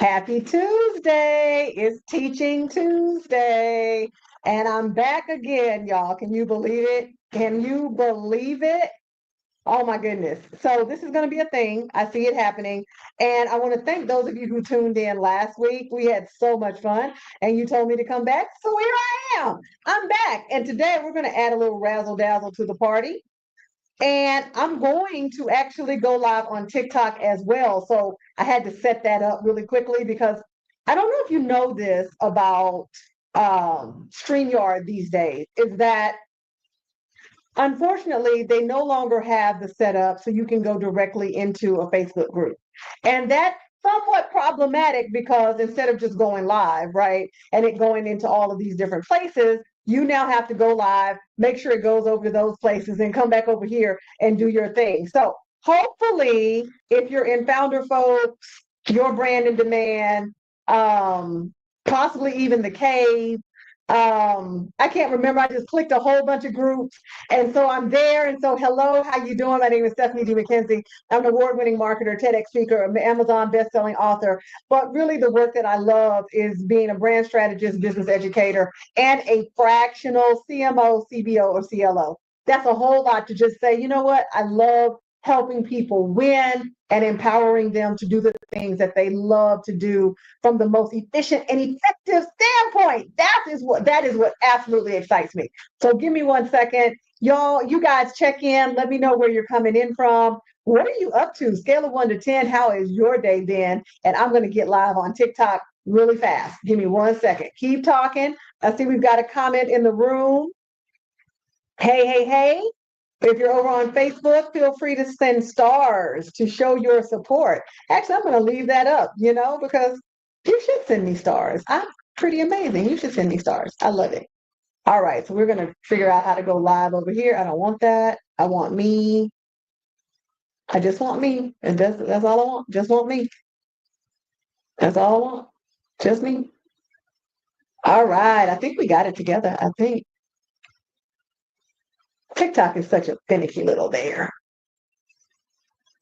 Happy Tuesday. It's Teaching Tuesday. And I'm back again, y'all. Can you believe it? Can you believe it? Oh my goodness. So this is going to be a thing. I see it happening. And I want to thank those of you who tuned in last week. We had so much fun and you told me to come back. So here I am. I'm back. And today we're going to add a little razzle dazzle to the party. And I'm going to actually go live on TikTok as well. So I had to set that up really quickly because I don't know if you know this about StreamYard these days, is that unfortunately they no longer have the setup so you can go directly into a Facebook group. And that's somewhat problematic because instead of just going live, right, and it going into all of these different places, you now have to go live, make sure it goes over to those places, and come back over here and do your thing. So hopefully, if you're in Founder Folks, Your Brand in Demand, possibly even the Cave, I can't remember. I just clicked a whole bunch of groups, and so I'm there. And so, hello, how you doing? My name is Stephanie D. McKenzie. I'm an award-winning marketer, TEDx speaker, Amazon best-selling author. But really, the work that I love is being a brand strategist, business educator, and a fractional CMO, CBO, or CLO. That's a whole lot to just say. You know what? I love helping people win and empowering them to do the things that they love to do from the most efficient and effective standpoint. That is what absolutely excites me. So give me 1 second. Y'all, you guys check in. Let me know where you're coming in from. What are you up to? Scale of 1 to 10. How is your day been? And I'm going to get live on TikTok really fast. Give me 1 second. Keep talking. I see we've got a comment in the room. Hey, hey, hey. If you're over on Facebook, feel free to send stars to show your support. Actually, I'm going to leave that up, because you should send me stars. I'm pretty amazing. You should send me stars. I love it. All right, so we're going to figure out how to go live over here. I don't want that. I want me. I just want me. And that's all I want. Just want me. That's all I want. Just me. All right, I think we got it together. I think TikTok is such a finicky little bear.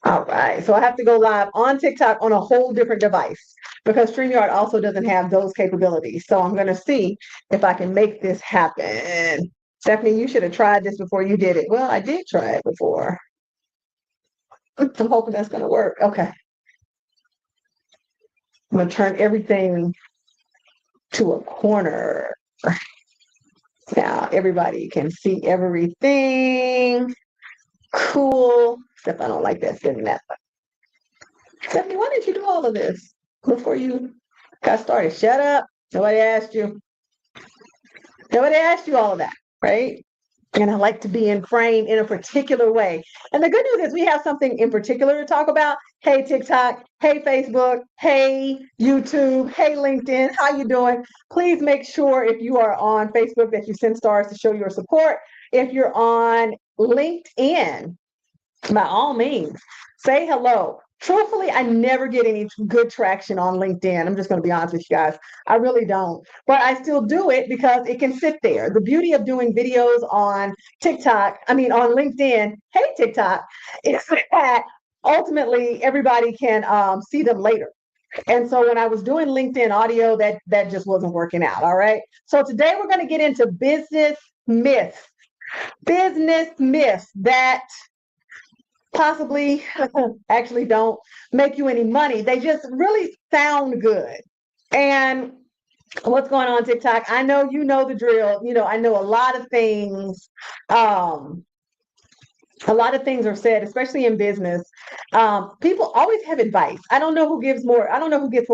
All right, so I have to go live on TikTok on a whole different device because StreamYard also doesn't have those capabilities. So I'm going to see if I can make this happen. Stephanie, you should have tried this before you did it. Well, I did try it before. I'm hoping that's going to work. Okay. I'm going to turn everything to a corner. Now everybody can see everything. Cool. Except I don't like that sitting that way. Stephanie, why didn't you do all of this before you got started? Shut up. Nobody asked you. Nobody asked you all of that, right? And I like to be in frame in a particular way. And the good news is we have something in particular to talk about. Hey, TikTok. Hey, Facebook. Hey, YouTube. Hey, LinkedIn. How you doing? Please make sure if you are on Facebook that you send stars to show your support. If you're on LinkedIn, by all means, say hello. Truthfully, I never get any good traction on LinkedIn. I'm just going to be honest with you guys. I really don't. But I still do it because it can sit there. The beauty of doing videos on on LinkedIn, hey, TikTok, is that ultimately everybody can see them later. And so when I was doing LinkedIn audio, that just wasn't working out. All right. So today we're going to get into business myths that possibly actually don't make you any money. They just really sound good. And what's going on TikTok? I know you know the drill. I know a lot of things. A lot of things are said, especially in business. People always have advice. I don't know who gets more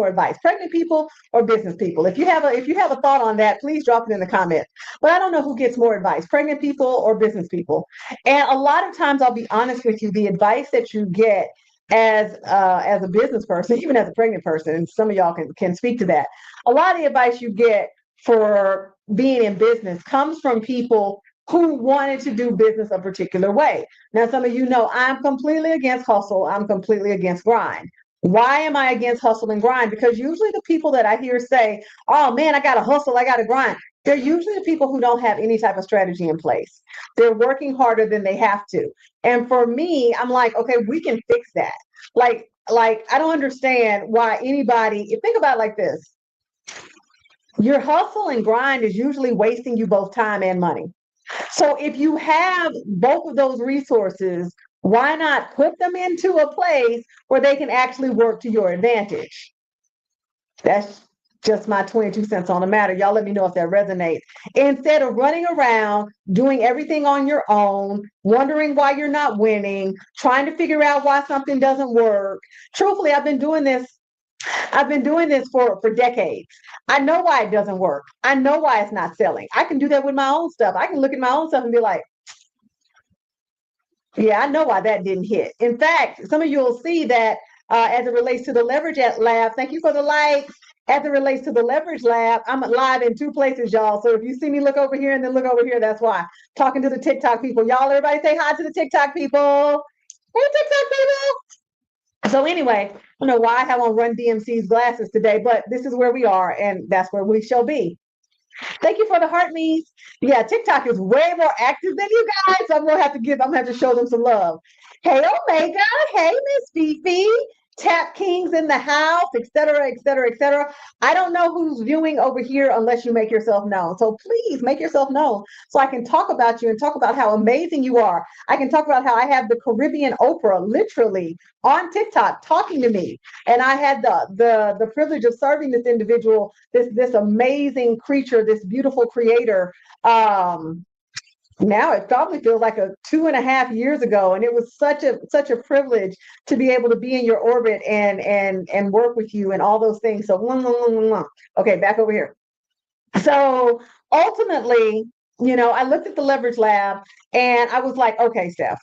advice, pregnant people or business people. If you have a thought on that, please drop it in the comments. But I don't know who gets more advice, pregnant people or business people. And a lot of times, I'll be honest with you, the advice that you get as a business person, even as a pregnant person, and some of y'all can speak to that. A lot of the advice you get for being in business comes from people who wanted to do business a particular way. Now, some of you know I'm completely against hustle. I'm completely against grind. Why am I against hustle and grind? Because usually the people that I hear say, oh man, I got to hustle, I got to grind. They're usually the people who don't have any type of strategy in place. They're working harder than they have to. And for me, I'm like, okay, we can fix that. Like, like, I don't understand why anybody, think about it like this. Your hustle and grind is usually wasting you both time and money. So if you have both of those resources, why not put them into a place where they can actually work to your advantage? That's just my 22 cents on the matter. Y'all let me know if that resonates. Instead of running around doing everything on your own, wondering why you're not winning, trying to figure out why something doesn't work. Truthfully, I've been doing this. I've been doing this for decades. I know why it doesn't work. I know why it's not selling. I can do that with my own stuff. I can look at my own stuff and be like, yeah, I know why that didn't hit. In fact, some of you will see that as it relates to the leverage lab. Thank you for the likes. As it relates to the leverage lab, I'm live in two places, y'all. So if you see me look over here and then look over here, that's why. Talking to the TikTok people. Y'all, everybody say hi to the TikTok people. Hey, TikTok people. So anyway, I don't know why I have on Run DMC's glasses today, but this is where we are, and that's where we shall be. Thank you for the heart me's. Yeah, TikTok is way more active than you guys. So I'm gonna have to show them some love. Hey Omega, hey Miss Fifi, Tap Kings in the house, etc., etc., etc. I don't know who's viewing over here unless you make yourself known. So please make yourself known so I can talk about you and talk about how amazing you are. I can talk about how I have the Caribbean Oprah literally on TikTok talking to me. And I had the privilege of serving this individual, this amazing creature, this beautiful creator. Now it probably feels like 2.5 years ago, and it was such a privilege to be able to be in your orbit and work with you and all those things. So okay, back over here. So ultimately, I looked at the leverage lab and I was like, okay, Steph,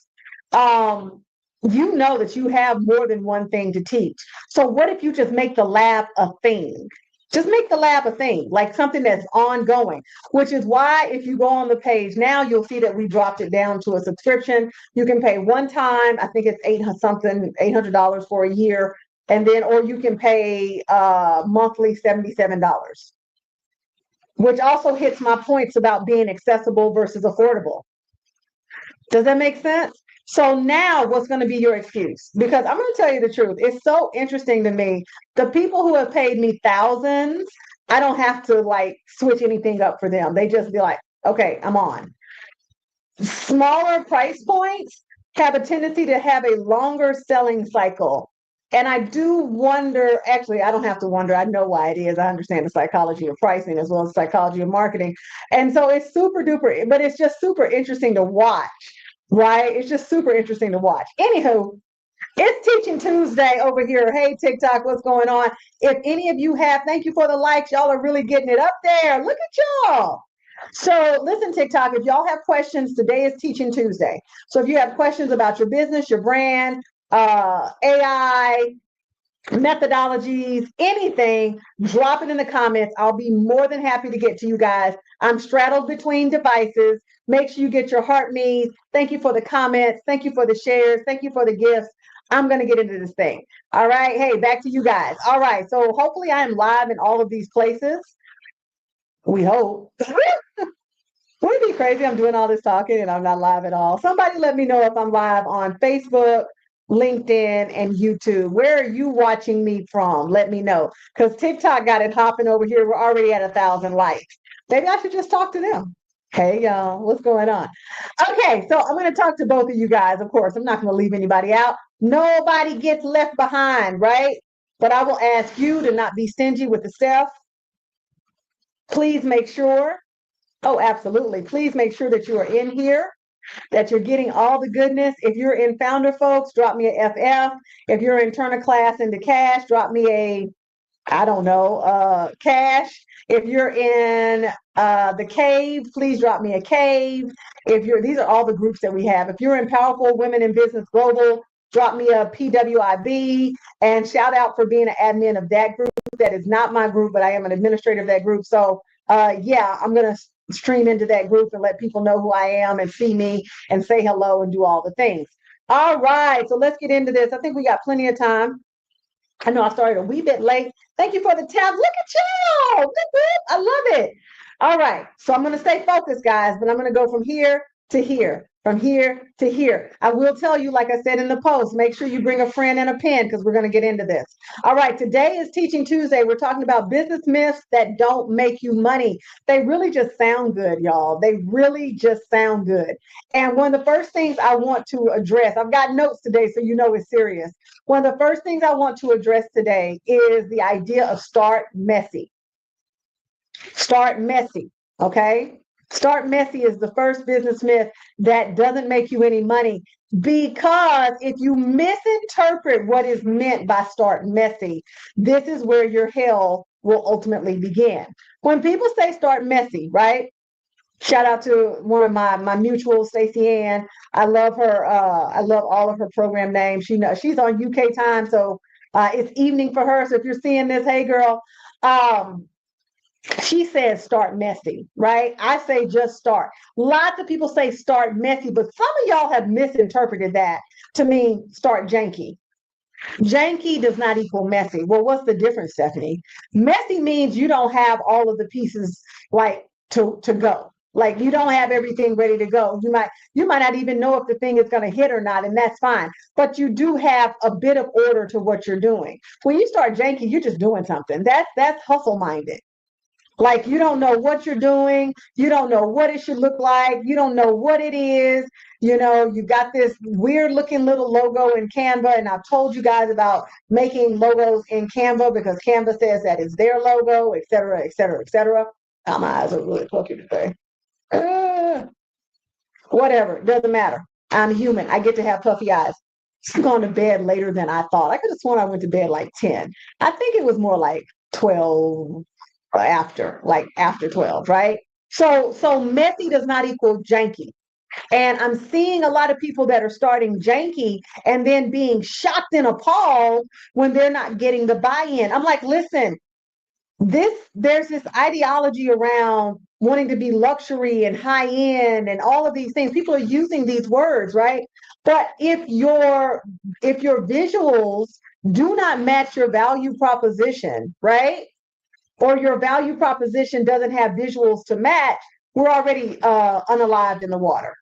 you know that you have more than one thing to teach. So what if you just make the lab a thing? Just make the lab a thing, like something that's ongoing, which is why if you go on the page now, you'll see that we dropped it down to a subscription. You can pay one time. I think it's $800 for a year. And then, or you can pay monthly $77, which also hits my points about being accessible versus affordable. Does that make sense? So now what's going to be your excuse? Because I'm going to tell you the truth. It's so interesting to me. The people who have paid me thousands, I don't have to like switch anything up for them. They just be like, okay, I'm on. Smaller price points have a tendency to have a longer selling cycle. And I do wonder, actually, I don't have to wonder. I know why it is. I understand the psychology of pricing as well as psychology of marketing. And so it's super duper, but it's just super interesting to watch. Right? It's just super interesting to watch. Anywho, it's Teaching Tuesday over here. Hey, TikTok, what's going on? If any of you have, thank you for the likes. Y'all are really getting it up there. Look at y'all. So listen, TikTok, if y'all have questions, today is Teaching Tuesday. So if you have questions about your business, your brand, AI, methodologies, anything, drop it in the comments. I'll be more than happy to get to you guys. I'm straddled between devices. Make sure you get your heart me's. Thank you for the comments. Thank you for the shares. Thank you for the gifts. I'm going to get into this thing. All right. Hey, back to you guys. All right. So hopefully I am live in all of these places. We hope. Wouldn't it be crazy? I'm doing all this talking and I'm not live at all. Somebody let me know if I'm live on Facebook, LinkedIn, and YouTube. Where are you watching me from? Let me know. Because TikTok got it hopping over here. We're already at 1,000 likes. Maybe I should just talk to them. Hey, y'all, what's going on? Okay, so I'm going to talk to both of you guys. Of course, I'm not going to leave anybody out. Nobody gets left behind, right? But I will ask you to not be stingy with the stuff. Please make sure. Oh, absolutely. Please make sure that you are in here, that you're getting all the goodness. If you're in Founder Folks, drop me a FF. If you're in Turn a Class into Cash, drop me a, I don't know, cash. If you're in the Cave, please drop me a cave. These are all the groups that we have. If you're in Powerful Women in Business Global, drop me a PWIB, and shout out for being an admin of that group. That is not my group, but I am an administrator of that group. So yeah, I'm going to stream into that group and let people know who I am and see me and say hello and do all the things. All right, so let's get into this. I think we got plenty of time. I know I started a wee bit late. Thank you for the tab. Look at y'all. I love it. All right, so I'm going to stay focused, guys, but I'm going to go from here to here. from here to here. I will tell you, like I said in the post, make sure you bring a friend and a pen because we're going to get into this. All right, today is Teaching Tuesday. We're talking about business myths that don't make you money. They really just sound good, y'all. They really just sound good. And one of the first things I want to address, I've got notes today, so you know it's serious. One of the first things I want to address today is the idea of start messy. Start messy, okay? Start messy is the first business myth that doesn't make you any money, because if you misinterpret what is meant by start messy, this is where your hell will ultimately begin. When people say start messy, right? Shout out to one of my mutuals, Stacey Ann. I love her. I love all of her program names. She's on UK time, so it's evening for her. So if you're seeing this, hey girl. She says start messy, right? I say just start. Lots of people say start messy, but some of y'all have misinterpreted that to mean start janky. Janky does not equal messy. Well, what's the difference, Stephanie? Messy means you don't have all of the pieces like to go. Like you don't have everything ready to go. You might not even know if the thing is going to hit or not, and that's fine. But you do have a bit of order to what you're doing. When you start janky, you're just doing something. That's hustle minded. Like you don't know what you're doing. You don't know what it should look like. You don't know what it is. You know, you got this weird looking little logo in Canva. And I've told you guys about making logos in Canva because Canva says that it's their logo, et cetera, et cetera, et cetera. Oh, my eyes are really puffy today. Whatever, doesn't matter. I'm human. I get to have puffy eyes. I'm going to bed later than I thought. I could have sworn I went to bed like 10. I think it was more like 12 like after 12, right? So messy does not equal janky. And I'm seeing a lot of people that are starting janky and then being shocked and appalled when they're not getting the buy-in. I'm like, listen, there's this ideology around wanting to be luxury and high end and all of these things. People are using these words, right? But if your visuals do not match your value proposition, right? Or your value proposition doesn't have visuals to match, we're already unalived in the water.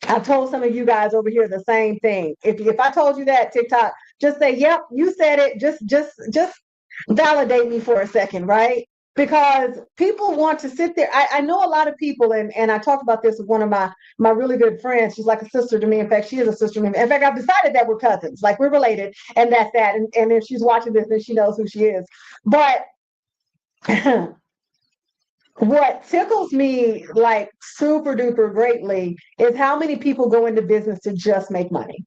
I've told some of you guys over here the same thing. If I told you that, TikTok, just say, yep, you said it. Just validate me for a second, right? Because people want to sit there. I know a lot of people, and I talked about this with one of my really good friends. She's like a sister to me. In fact, she is a sister to me. In fact, I've decided that we're cousins, like we're related, and that's that. And if she's watching this, then she knows who she is. But what tickles me like super duper greatly is how many people go into business to just make money.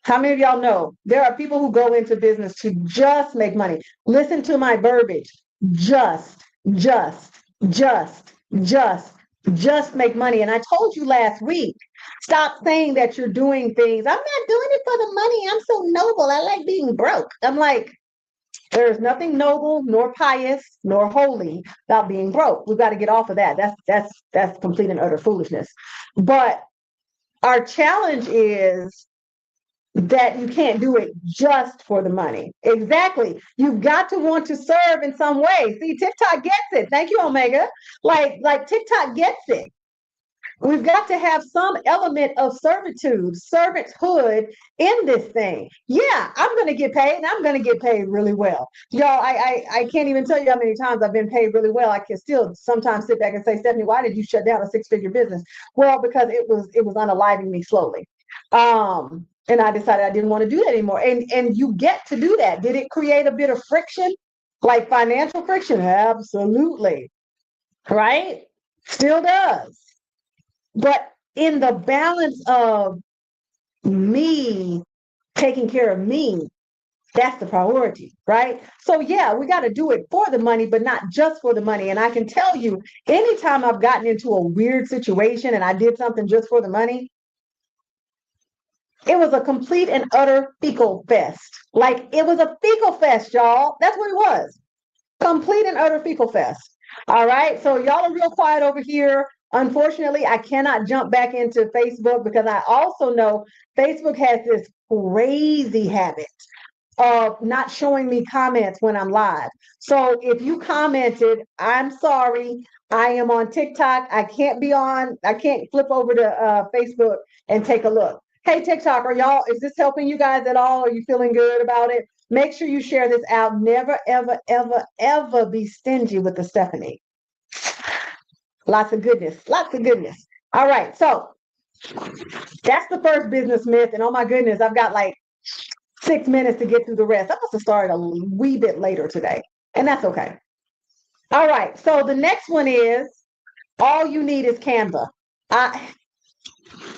How many of y'all know there are people who go into business to just make money? Listen to my verbiage. Just, just, just, just, just make money. And I told you last week, stop saying that you're doing things. I'm not doing it for the money. I'm so noble. I like being broke. I'm like, there is nothing noble, nor pious, nor holy about being broke. We've got to get off of that. That's complete and utter foolishness. But our challenge is that you can't do it just for the money. Exactly. You've got to want to serve in some way. See, TikTok gets it. Thank you, Omega. Like TikTok gets it. We've got to have some element of servitude, servanthood in this thing. Yeah, I'm going to get paid, and I'm going to get paid really well. Y'all, I can't even tell you how many times I've been paid really well. I can still sometimes sit back and say, Stephanie, why did you shut down a six-figure business? Well, because it was unaliving me slowly. And I decided I didn't want to do that anymore. And you get to do that. Did it create a bit of friction, like financial friction? Absolutely. Right? Still does. But in the balance of me taking care of me, that's the priority, right? So yeah, we got to do it for the money, but not just for the money. And I can tell you, anytime I've gotten into a weird situation and I did something just for the money, it was a complete and utter fecal fest. Like it was a fecal fest, y'all. That's what it was. Complete and utter fecal fest. All right. So y'all are real quiet over here. Unfortunately, I cannot jump back into Facebook because I also know Facebook has this crazy habit of not showing me comments when I'm live. So if you commented, I'm sorry, I am on TikTok. I can't flip over to Facebook and take a look. Hey, TikTok, is this helping you guys at all? Are you feeling good about it? Make sure you share this out. Never, ever, ever, ever be stingy with the Stephanie. Lots of goodness, lots of goodness. All right, so that's the first business myth. And oh my goodness, I've got like 6 minutes to get through the rest. I must have started a wee bit later today, and that's okay. All right, so the next one is all you need is Canva.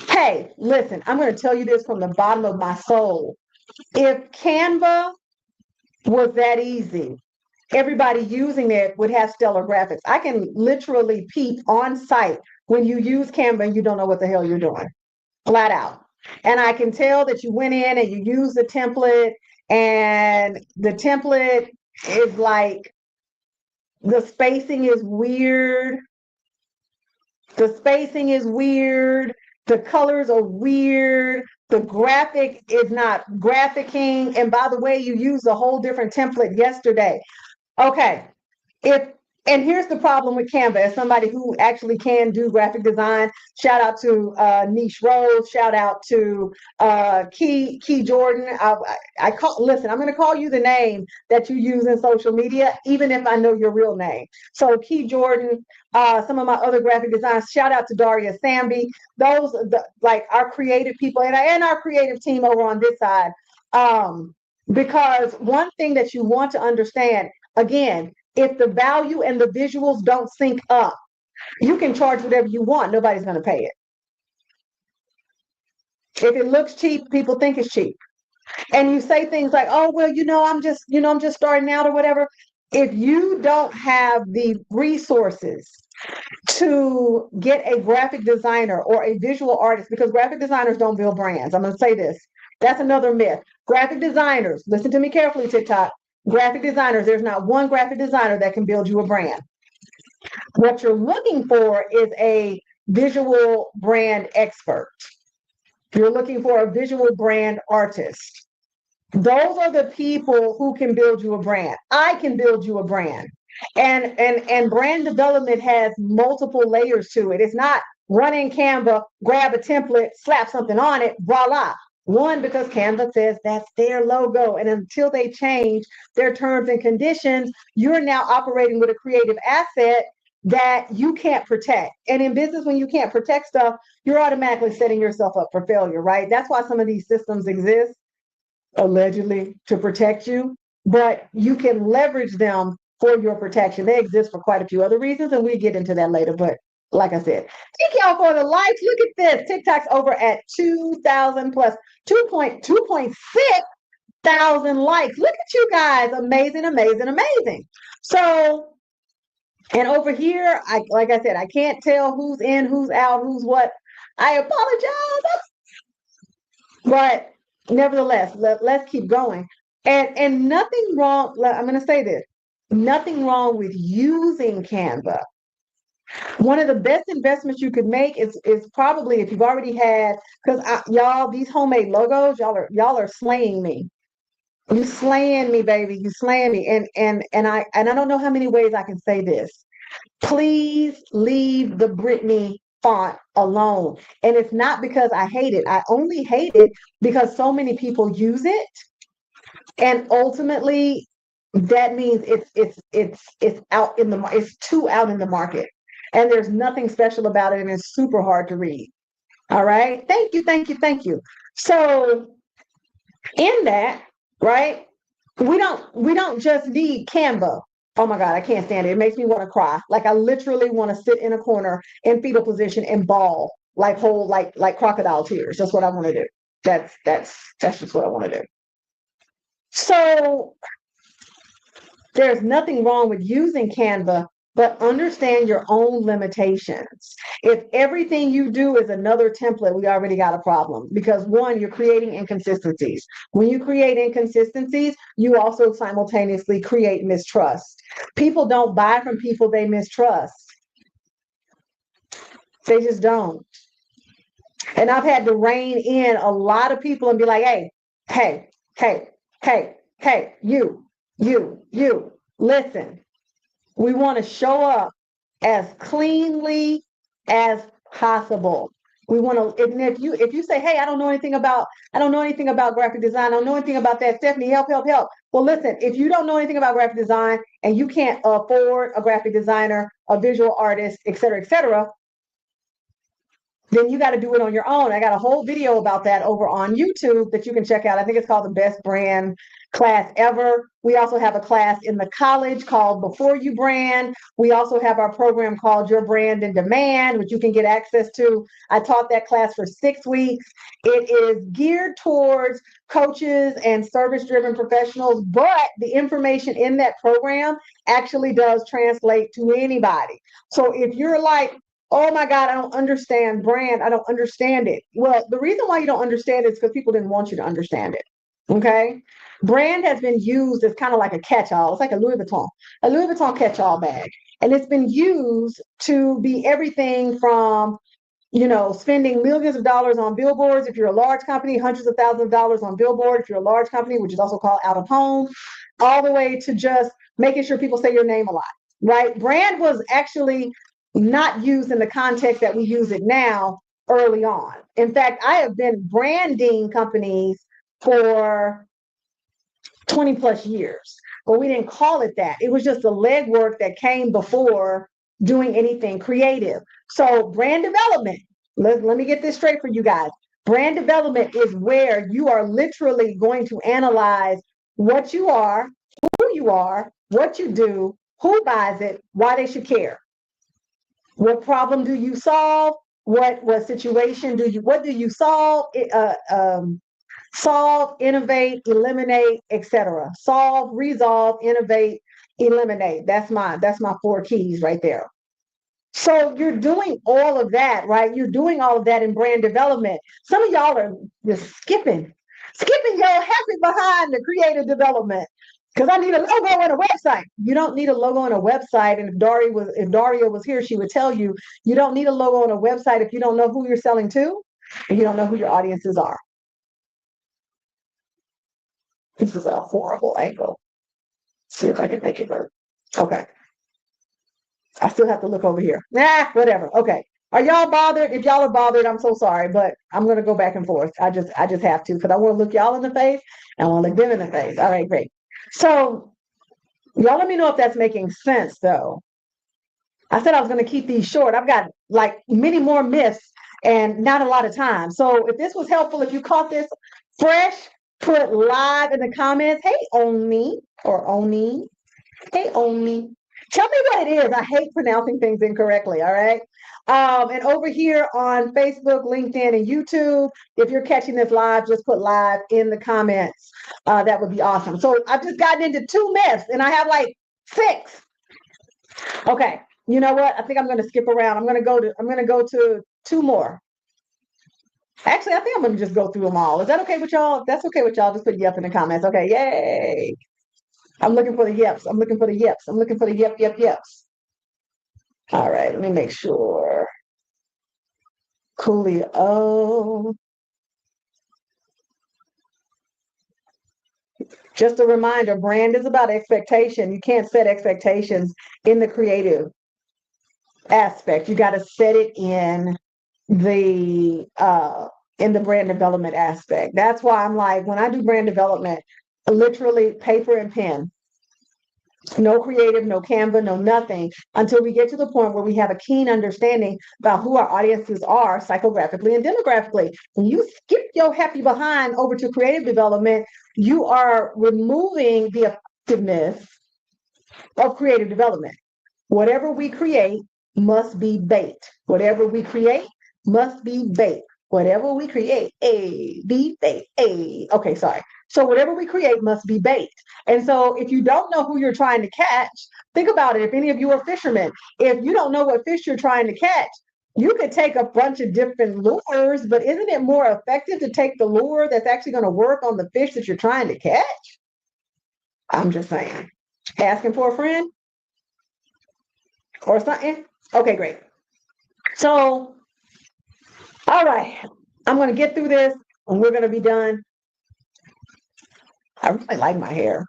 Hey, listen, I'm going to tell you this from the bottom of my soul. If Canva was that easy, everybody using it would have stellar graphics. I can literally peep on site when you use Canva and you don't know what the hell you're doing, flat out. And I can tell that you went in and you used the template, and the template is like, the spacing is weird. The spacing is weird. The colors are weird. The graphic is not graphicking. And by the way, you used a whole different template yesterday. Okay. And here's the problem with Canva. As somebody who actually can do graphic design, shout out to Niche Rose, shout out to Key Jordan. Listen, I'm going to call you the name that you use in social media, even if I know your real name. So Key Jordan, some of my other graphic designers, shout out to Daria Samby, like our creative people and our creative team over on this side. Because one thing that you want to understand, again, if the value and the visuals don't sync up, you can charge whatever you want. Nobody's going to pay it. If it looks cheap, people think it's cheap. And you say things like, oh, well, I'm just starting out or whatever. If you don't have the resources to get a graphic designer or a visual artist, because graphic designers don't build brands. I'm going to say this. That's another myth. Graphic designers, listen to me carefully, TikTok. Graphic designers, there's not one graphic designer that can build you a brand. What you're looking for is a visual brand expert. You're looking for a visual brand artist. Those are the people who can build you a brand. I can build you a brand. And brand development has multiple layers to it. It's not run in Canva, grab a template, slap something on it, voila. One, because Canva says that's their logo. And until they change their terms and conditions, you're now operating with a creative asset that you can't protect. And in business, when you can't protect stuff, you're automatically setting yourself up for failure, right? That's why some of these systems exist, allegedly, to protect you. But you can leverage them for your protection. They exist for quite a few other reasons, and we get into that later. But like I said, thank y'all for the likes. Look at this. TikTok's over at 2,000 plus, 2.6 thousand likes. Look at you guys. Amazing, amazing, amazing. So, and over here, like I said, I can't tell who's in, who's out, who's what. I apologize. But nevertheless, let's keep going. And nothing wrong. I'm going to say this. Nothing wrong with using Canva. One of the best investments you could make is probably if you've already had, because y'all, these homemade logos, y'all are slaying me. You slaying me, baby. You slaying me. And I don't know how many ways I can say this. Please leave the Britney font alone. And it's not because I hate it. I only hate it because so many people use it. And ultimately, that means it's out in it's too out in the market. And there's nothing special about it, and it's super hard to read. All right. Thank you, thank you, thank you. So in that, right, we don't just need Canva. Oh my God, I can't stand it. It makes me want to cry. Like I literally want to sit in a corner in fetal position and bawl, like crocodile tears. That's what I want to do. That's just what I want to do. So there's nothing wrong with using Canva, but understand your own limitations. If everything you do is another template, we already got a problem because one, you're creating inconsistencies. When you create inconsistencies, you also simultaneously create mistrust. People don't buy from people they mistrust. They just don't. And I've had to rein in a lot of people and be like, hey, you, listen. We want to show up as cleanly as possible. We want to, and if you say, hey, I don't know anything about graphic design, I don't know anything about that, Stephanie, help, help, help. Well, listen, if you don't know anything about graphic design and you can't afford a graphic designer, a visual artist, et cetera, then you got to do it on your own. I got a whole video about that over on YouTube that you can check out. I think it's called the Best Brand Class Ever. We also have a class in the college called Before You Brand. We also have our program called Your Brand in Demand, which you can get access to. I taught that class for 6 weeks. It is geared towards coaches and service-driven professionals, but the information in that program actually does translate to anybody. So if you're like, oh my God, I don't understand brand. I don't understand it. Well, the reason why you don't understand it is because people didn't want you to understand it. Okay. Brand has been used as kind of like a catch-all. It's like a Louis Vuitton catch-all bag. And it's been used to be everything from, spending millions of dollars on billboards. If you're a large company, hundreds of thousands of dollars on billboard. If you're a large company, which is also called out of home, all the way to just making sure people say your name a lot, right? Brand was actually not used in the context that we use it now early on. In fact, I have been branding companies for 20 plus years, but we didn't call it that. It was just the legwork that came before doing anything creative. So brand development, let me get this straight for you guys. Brand development is where you are literally going to analyze what you are, who you are, what you do, who buys it, why they should care. What problem do you solve? What situation what do you solve? Solve, innovate, eliminate, etc. Solve, resolve, innovate, eliminate. That's my 4 keys right there. So you're doing all of that, right? You're doing all of that in brand development. Some of y'all are just skipping your happy behind the creative development. Because I need a logo and a website. You don't need a logo and a website. And if Daria was here, she would tell you, you don't need a logo and a website if you don't know who you're selling to and you don't know who your audiences are. This is a horrible angle. See if I can make it work. Okay. I still have to look over here. Nah, whatever. Okay. Are y'all bothered? If y'all are bothered, I'm so sorry, but I'm going to go back and forth. I just have to, because I want to look y'all in the face and I want to look them in the face. All right, great. So y'all let me know if that's making sense, though. I said I was going to keep these short. I've got like many more myths and not a lot of time. So if this was helpful, if you caught this fresh, put live in the comments. Hey, Oni or Oni. Hey, Oni. Tell me what it is. I hate pronouncing things incorrectly, all right? And over here on Facebook, LinkedIn, and YouTube, if you're catching this live, just put live in the comments. That would be awesome. So I've just gotten into 2 myths, and I have like 6. Okay, you know what? I think I'm going to skip around. I'm going to go to 2 more. Actually, I think I'm going to just go through them all. Is that okay with y'all? If that's okay with y'all, just put yep in the comments. Okay, yay. I'm looking for the yeps. I'm looking for the yeps. I'm looking for the yeps. All right, let me make sure. Coolio. Just a reminder, brand is about expectation. You can't set expectations in the creative aspect. You got to set it in the brand development aspect. That's why I'm like, when I do brand development, literally paper and pen. No creative, no Canva, no nothing, until we get to the point where we have a keen understanding about who our audiences are psychographically and demographically. When you skip your happy behind over to creative development, you are removing the effectiveness of creative development. Whatever we create must be baked. Whatever we create must be baked. Whatever we create, be baked. Okay, sorry. So whatever we create must be baked. And so if you don't know who you're trying to catch, think about it. If any of you are fishermen, if you don't know what fish you're trying to catch, you could take a bunch of different lures, but isn't it more effective to take the lure that's actually going to work on the fish that you're trying to catch? I'm just saying. Asking for a friend or something? Okay, great. So, all right. I'm going to get through this and we're going to be done. I really like my hair.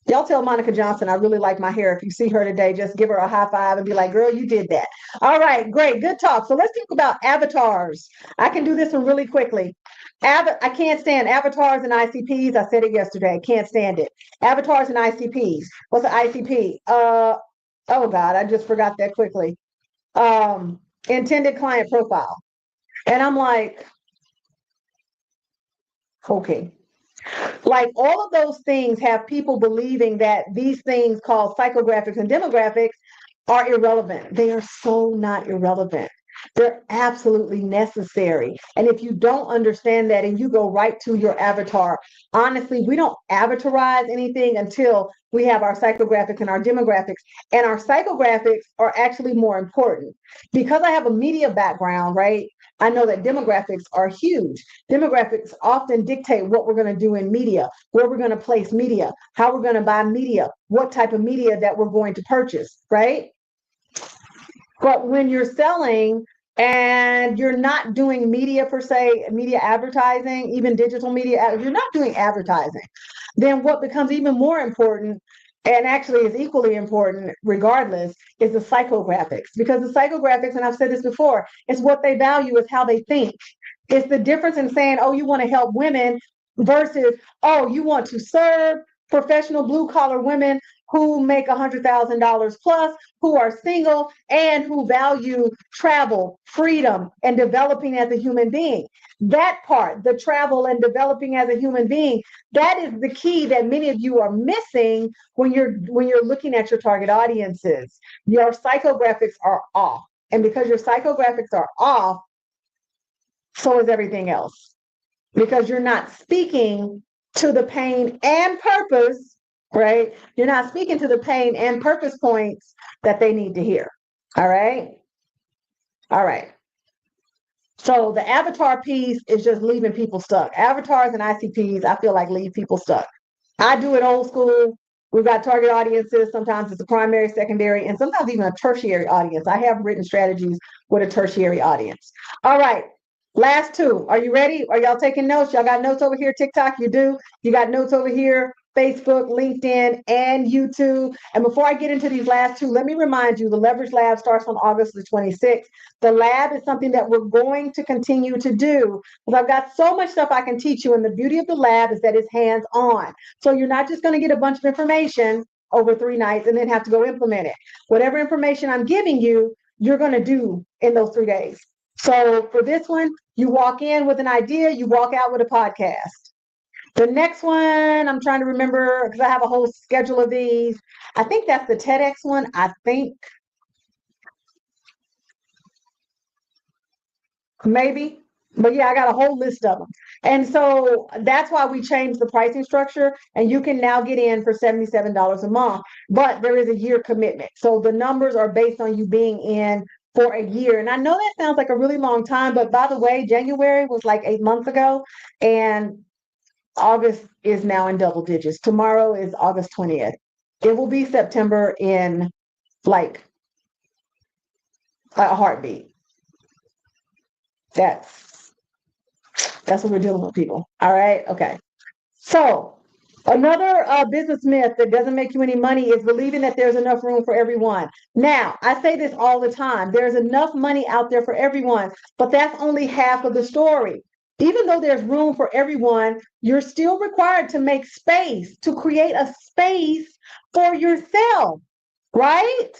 Y'all tell Monica Johnson I really like my hair. If you see her today, just give her a high five and be like, girl, you did that. All right, great. Good talk. So let's talk about avatars. I can do this one really quickly. I can't stand avatars and ICPs. I said it yesterday. Can't stand it. Avatars and ICPs. What's an ICP? Oh God, I just forgot that quickly. Intended client profile. And I'm like, okay. Like all of those things have people believing that these things called psychographics and demographics are irrelevant. They are so not irrelevant. They're absolutely necessary. And if you don't understand that and you go right to your avatar, honestly, we don't avatarize anything until we have our psychographics and our demographics. And our psychographics are actually more important. Because I have a media background, right? I know that demographics are huge. Demographics often dictate what we're going to do in media, where we're going to place media, how we're going to buy media, what type of media that we're going to purchase, right? But when you're selling and you're not doing media per se, media advertising, even digital media, if you're not doing advertising, then what becomes even more important and actually is equally important regardless is the psychographics, because the psychographics, and I've said this before, is what they value, is how they think. It's the difference in saying, oh, you want to help women versus, oh, you want to serve professional blue collar women who make $100,000 plus, who are single, and who value travel, freedom, and developing as a human being. That part, the travel and developing as a human being, that is the key that many of you are missing when you're looking at your target audiences. Your psychographics are off. And because your psychographics are off, so is everything else. Because you're not speaking to the pain and purpose, right? You're not speaking to the pain and purpose points that they need to hear. All right. All right. So the avatar piece is just leaving people stuck. Avatars and ICPs, I feel like leave people stuck. I do it old school. We've got target audiences. Sometimes it's a primary, secondary, and sometimes even a tertiary audience. I have written strategies with a tertiary audience. All right. Last two. Are you ready? Are y'all taking notes? Y'all got notes over here? TikTok, you do. You got notes over here? Facebook, LinkedIn, and YouTube. And before I get into these last two, let me remind you, the Leverage Lab starts on August the 26th. The lab is something that we're going to continue to do because I've got so much stuff I can teach you. And the beauty of the lab is that it's hands-on. So you're not just going to get a bunch of information over 3 nights and then have to go implement it. Whatever information I'm giving you, you're going to do in those 3 days. So for this one, you walk in with an idea, you walk out with a podcast. The next one, I'm trying to remember because I have a whole schedule of these. I think that's the TEDx one. I think maybe, but yeah, I got a whole list of them. And so that's why we changed the pricing structure. And you can now get in for $77 a month, but there is a year commitment. So the numbers are based on you being in for a year. And I know that sounds like a really long time, but by the way, January was like 8 months ago. And August is now in double digits. Tomorrow is August 20th. It will be September in like a heartbeat. That's what we're dealing with, people. All right. Okay. So another business myth that doesn't make you any money is believing that there's enough room for everyone. Now, I say this all the time. There's enough money out there for everyone, but that's only half of the story. Even though there's room for everyone, you're still required to make space, to create a space for yourself, right?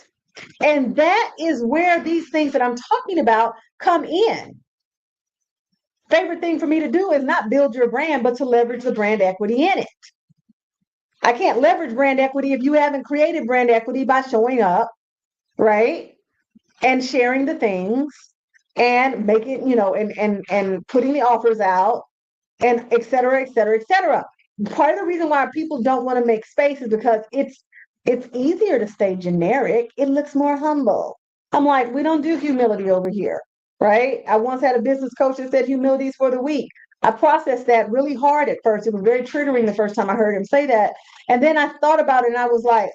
And that is where these things that I'm talking about come in. Favorite thing for me to do is not build your brand, but to leverage the brand equity in it. I can't leverage brand equity if you haven't created brand equity by showing up, right? And sharing the things and making, and putting the offers out and et cetera, et cetera, et cetera. Part of the reason why people don't want to make space is because it's easier to stay generic. It looks more humble. I'm like, we don't do humility over here, right? I once had a business coach that said humility is for the weak. I processed that really hard at first. It was very triggering the first time I heard him say that. And then I thought about it and I was like,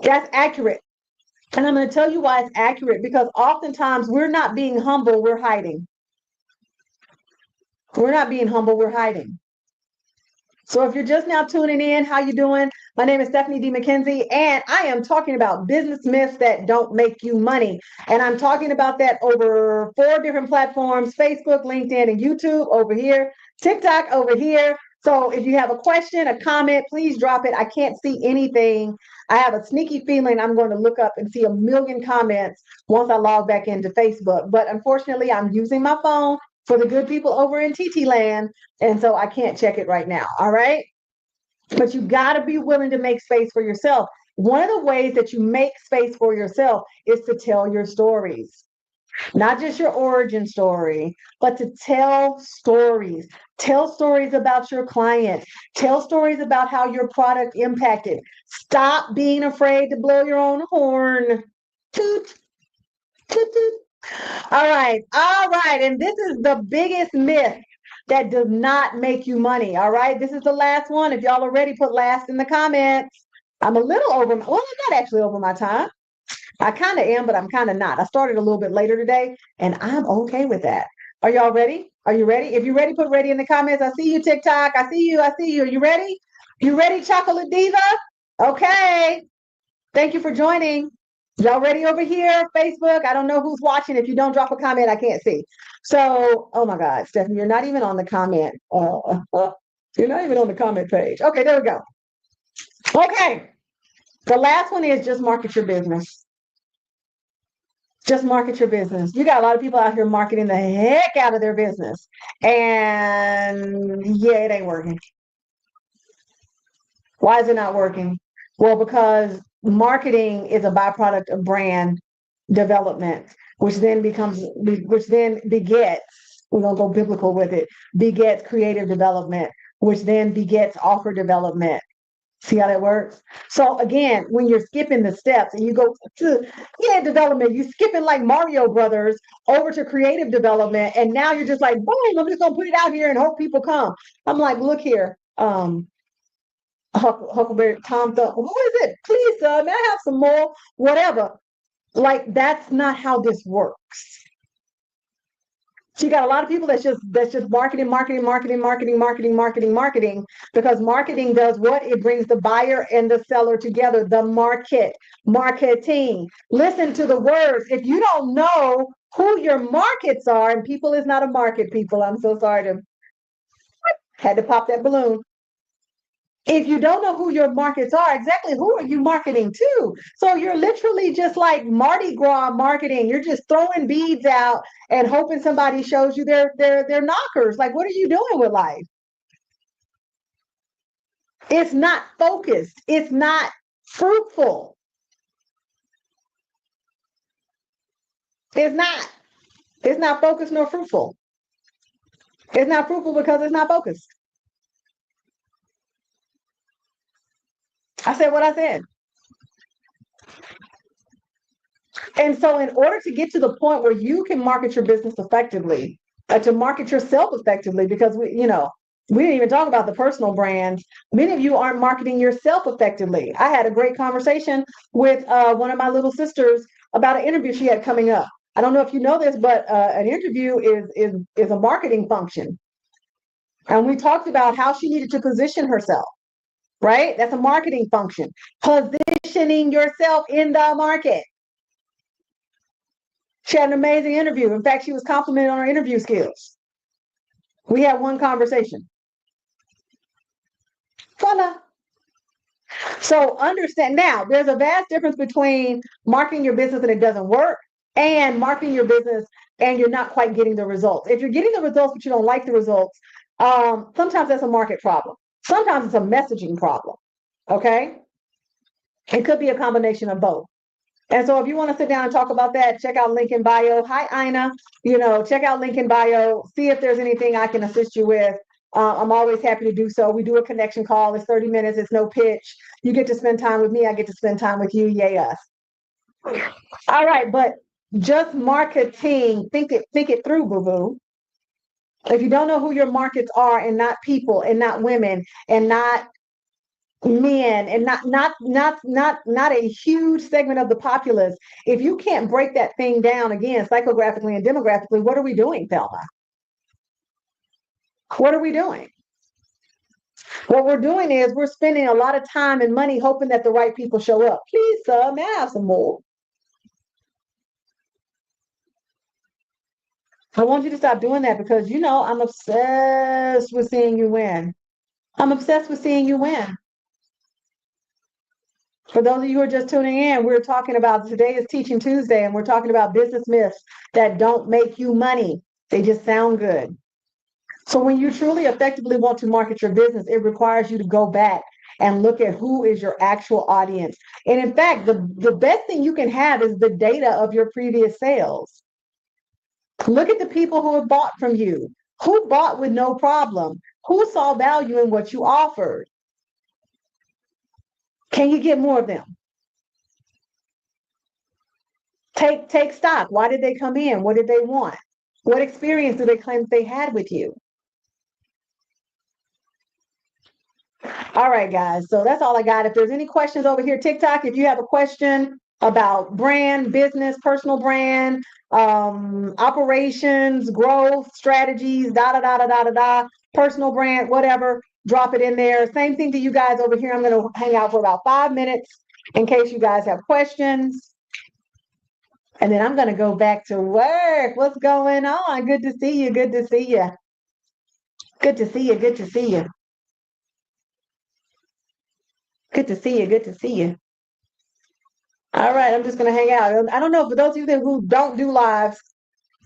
that's accurate. And I'm going to tell you why it's accurate, because oftentimes we're not being humble, we're hiding. We're not being humble, we're hiding. So if you're just now tuning in, how you doing? My name is Stephanie D. McKenzie, and I am talking about business myths that don't make you money. And I'm talking about that over 4 different platforms: Facebook, LinkedIn, and YouTube over here, TikTok over here. So if you have a question, a comment, please drop it. I can't see anything. I have a sneaky feeling I'm going to look up and see a million comments once I log back into Facebook. But unfortunately, I'm using my phone for the good people over in TT land. And so I can't check it right now. All right. But you got to be willing to make space for yourself. One of the ways that you make space for yourself is to tell your stories, not just your origin story, but to tell stories. Tell stories about your client. Tell stories about how your product impacted. Stop being afraid to blow your own horn. Toot, toot, toot. All right. All right. And this is the biggest myth that does not make you money. All right. This is the last one. If y'all already put last in the comments, I'm a little over, well, I'm not actually over my time. I kind of am, but I'm kind of not. I started a little bit later today, and I'm okay with that. Are y'all ready? Are you ready? If you're ready, put ready in the comments. I see you, TikTok. I see you. I see you. Are you ready? You ready, Chocolate Diva? Okay. Thank you for joining. Y'all ready over here? Facebook. I don't know who's watching. If you don't drop a comment, I can't see. So, oh my God, Stephanie, you're not even on the comment. You're not even on the comment page. Okay, there we go. Okay. The last one is just market your business. Just market your business. You got a lot of people out here marketing the heck out of their business. And yeah, it ain't working. Why is it not working? Well, because marketing is a byproduct of brand development, which then begets, we're gonna go biblical with it, begets creative development, which then begets offer development. See how that works? So again, when you're skipping the steps and you go to development, you're skipping like Mario Brothers over to creative development, and now you're just like, boom, I'm just gonna put it out here and hope people come. I'm like, look here, Huckleberry, Tom Thumb, who is it? Please, may I have some more? Whatever. Like, that's not how this works. So you got a lot of people that's just marketing, because marketing does what? It brings the buyer and the seller together. The marketing. Listen to the words. If you don't know who your markets are, and people is not a market, people, I'm so sorry to had to pop that balloon. If you don't know who your markets are, exactly who are you marketing to? So you're literally just like Mardi Gras marketing. You're just throwing beads out and hoping somebody shows you their knockers. Like, what are you doing with life? It's not focused. It's not fruitful. It's not. It's not focused nor fruitful. It's not fruitful because it's not focused. I said what I said. And so in order to get to the point where you can market your business effectively, to market yourself effectively, because we didn't even talk about the personal brands. Many of you aren't marketing yourself effectively. I had a great conversation with one of my little sisters about an interview she had coming up. I don't know if you know this, but an interview is a marketing function. And we talked about how she needed to position herself, right? That's a marketing function. Positioning yourself in the market. She had an amazing interview. In fact, she was complimented on her interview skills. We had one conversation. Voila. So understand now, there's a vast difference between marketing your business and it doesn't work, and marketing your business and you're not quite getting the results. If you're getting the results but you don't like the results, sometimes that's a market problem. Sometimes it's a messaging problem. Okay. It could be a combination of both. And so if you want to sit down and talk about that, check out link in bio. Hi, Ina. Check out link in bio. See if there's anything I can assist you with. I'm always happy to do so. We do a connection call. It's 30 minutes. It's no pitch. You get to spend time with me. I get to spend time with you. Yay, us. All right. But just marketing, think it through, boo-boo. If you don't know who your markets are, and not people and not women and not men and not a huge segment of the populace, if you can't break that thing down again psychographically and demographically, what are we doing, Thelma? What are we doing? What we're doing is we're spending a lot of time and money hoping that the right people show up. Please, sir, may I have some more? I want you to stop doing that because I'm obsessed with seeing you win. I'm obsessed with seeing you win. For those of you who are just tuning in, we're talking about today is Teaching Tuesday, and we're talking about business myths that don't make you money. They just sound good. So when you truly effectively want to market your business, it requires you to go back and look at who is your actual audience. And in fact, the best thing you can have is the data of your previous sales. Look at the people who have bought from you. Who bought with no problem? Who saw value in what you offered? Can you get more of them? Take stock. Why did they come in? What did they want? What experience do they claim they had with you? All right, guys. So that's all I got. If there's any questions over here, TikTok, if you have a question about brand, business, personal brand, operations, growth, strategies, da da da da da da da, personal brand, whatever, drop it in there. Same thing to you guys over here. I'm going to hang out for about 5 minutes in case you guys have questions. And then I'm going to go back to work. What's going on? Good to see you. Good to see you. Good to see you. Good to see you. Good to see you. Good to see you. All right, I'm just going to hang out. I don't know, for those of you who don't do lives,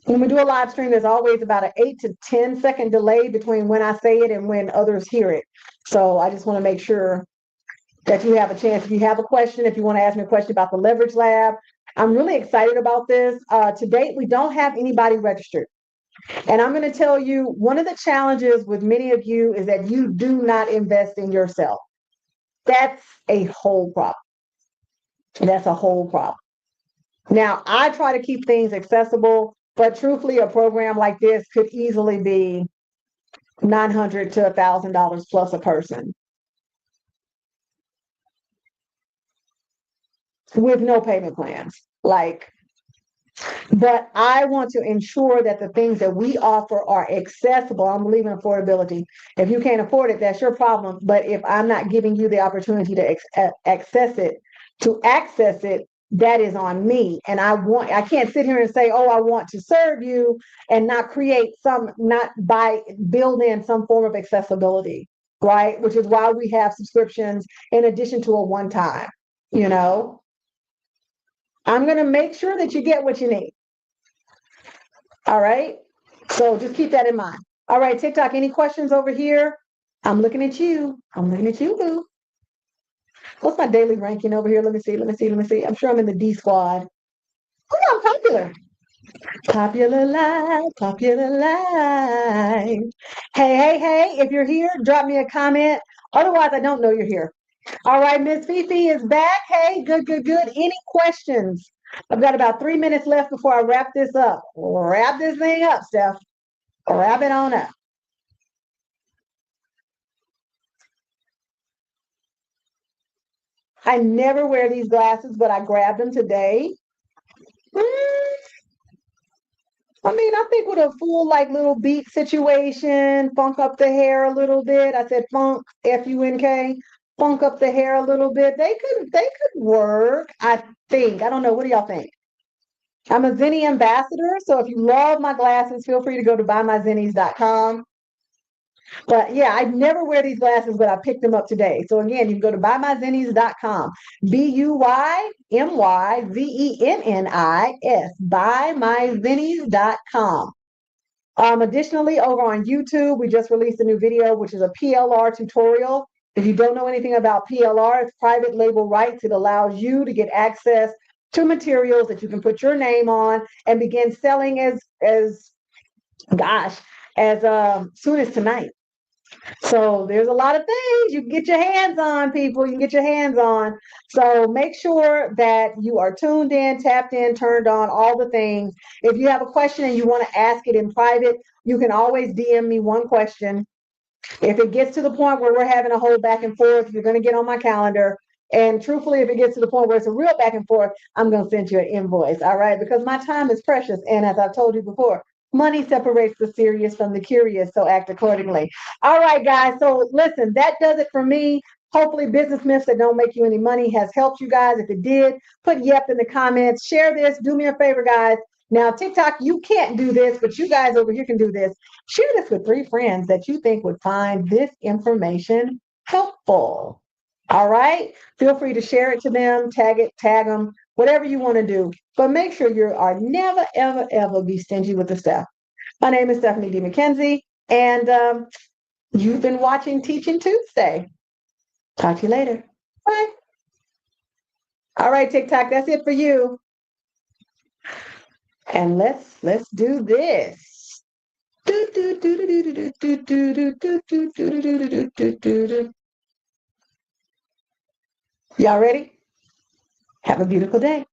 when we do a live stream, there's always about an 8 to 10 second delay between when I say it and when others hear it. So I just want to make sure that you have a chance. If you have a question, if you want to ask me a question about the Leverage Lab, I'm really excited about this. To date, we don't have anybody registered. And I'm going to tell you, one of the challenges with many of you is that you do not invest in yourself. That's a whole problem. That's a whole problem. Now, I try to keep things accessible, but truthfully, a program like this could easily be $900 to $1,000 plus a person with no payment plans. But I want to ensure that the things that we offer are accessible. I'm believing affordability. If you can't afford it, that's your problem. But if I'm not giving you the opportunity to access it, that is on me. And I can't sit here and say, oh, I want to serve you and not build in some form of accessibility, right? Which is why we have subscriptions in addition to a one-time, you know. I'm going to make sure that you get what you need. All right. So just keep that in mind. All right, TikTok, any questions over here? I'm looking at you. I'm looking at you, boo. What's my daily ranking over here? Let me see. I'm sure I'm in the D squad. Oh, I'm popular. Popular live. Hey, if you're here, drop me a comment. Otherwise, I don't know you're here. All right, Miss Fifi is back. Hey, good. Any questions? I've got about 3 minutes left before I wrap this up. Wrap this thing up, Steph. Wrap it on up. I never wear these glasses, but I grabbed them today. I mean, I think with a full little beat situation, funk up the hair a little bit. I said funk, Funk, funk up the hair a little bit. They could work. I think. I don't know. What do y'all think? I'm a Zenni ambassador, so if you love my glasses, feel free to go to buymyzennies.com. But yeah, I never wear these glasses, but I picked them up today. So again, you can go to buymyzennies.com. BUYMYZENNIS, buymyzennies.com. Additionally, over on YouTube, we just released a new video, which is a PLR tutorial. If you don't know anything about PLR, it's private label rights. It allows you to get access to materials that you can put your name on and begin selling as soon as tonight. So there's a lot of things you can get your hands on, people. You can get your hands on. So make sure that you are tuned in, tapped in, turned on, all the things. If you have a question and you want to ask it in private, you can always DM me one question. If it gets to the point where we're having a whole back and forth, you're going to get on my calendar. And truthfully, if it gets to the point where it's a real back and forth, I'm going to send you an invoice. All right. Because my time is precious. And as I've told you before, Money separates the serious from the curious, so act accordingly. All right, guys. So listen, that does it for me. Hopefully, Business Myths That Don't Make You Any Money has helped you guys. If it did, put yep in the comments. Share this. Do me a favor, guys. Now, TikTok, you can't do this, but you guys over here can do this. Share this with 3 friends that you think would find this information helpful. All right? Feel free to share it to them, tag it, tag them, whatever you want to do. But make sure you are never, ever, ever be stingy with the stuff. My name is Stephanie D. McKenzie, and you've been watching Teaching Tuesday. Talk to you later. Bye. All right, TikTok, that's it for you. And let's do this. Y'all ready? Have a beautiful day.